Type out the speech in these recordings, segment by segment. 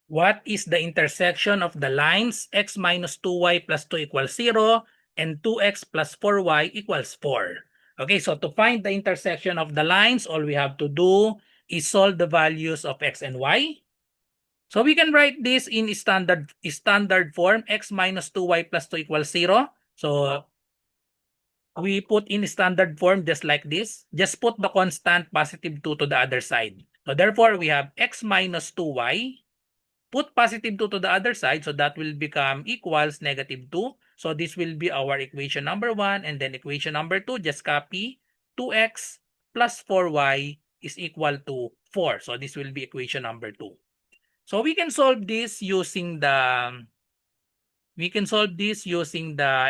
What is the intersection of the lines x minus 2y plus 2 equals 0 and 2x plus 4y equals 4? Okay, so to find the intersection of the lines, all we have to do is solve the values of x and y. So we can write this in standard form, x minus 2y plus 2 equals 0. So we put in standard form just like this. Just put the constant positive 2 to the other side. So therefore, we have x minus 2y. Put positive 2 to the other side, so that will become equals negative 2. So this will be our equation number 1, and then equation number 2, just copy 2x plus 4y is equal to 4. So this will be equation number 2. So we can solve this using the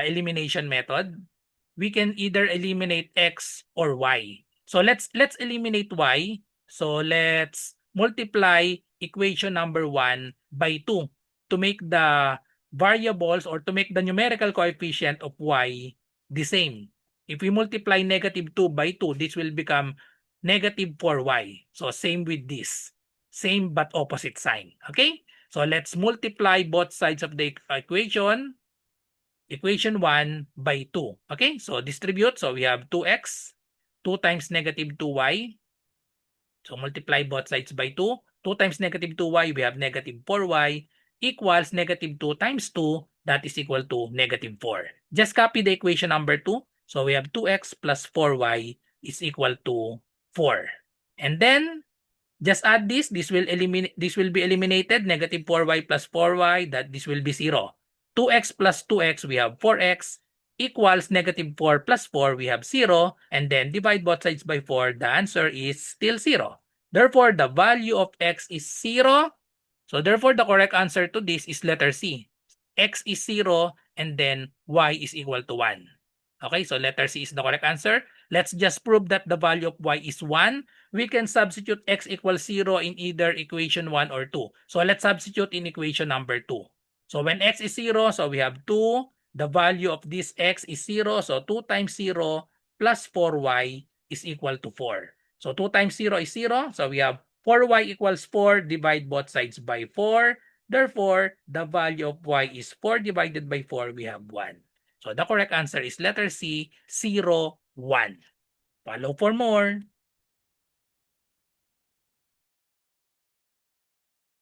elimination method. We can either eliminate x or y. So let's eliminate y. So let's multiply equation number 1 by 2 to make the variables or to make the numerical coefficient of y the same. If we multiply negative 2 by 2, this will become negative 4y. So same with this. Same but opposite sign. Okay? So let's multiply both sides of the equation. Equation 1 by 2. Okay? So distribute. So we have 2x. 2 times negative 2y. So multiply both sides by 2. 2 times negative 2y, we have negative 4y equals negative 2 times 2. That is equal to negative 4. Just copy the equation number 2. So we have 2x plus 4y is equal to 4. And then just add this. This will be eliminated. Negative 4y plus 4y, that this will be 0. 2x plus 2x, we have 4x equals negative 4 plus 4, we have 0. And then divide both sides by 4. The answer is still 0. Therefore, the value of x is 0. So therefore, the correct answer to this is letter C. X is 0 and then y is equal to 1. Okay, so letter C is the correct answer. Let's just prove that the value of y is 1. We can substitute x equals 0 in either equation 1 or 2. So let's substitute in equation number 2. So when x is 0, so we have 2. The value of this x is 0. So 2 times 0 plus 4y is equal to 4. So 2 times 0 is 0. So we have 4y equals 4. Divide both sides by 4. Therefore, the value of y is 4 divided by 4. We have 1. So the correct answer is letter C, 0, 1. Follow for more.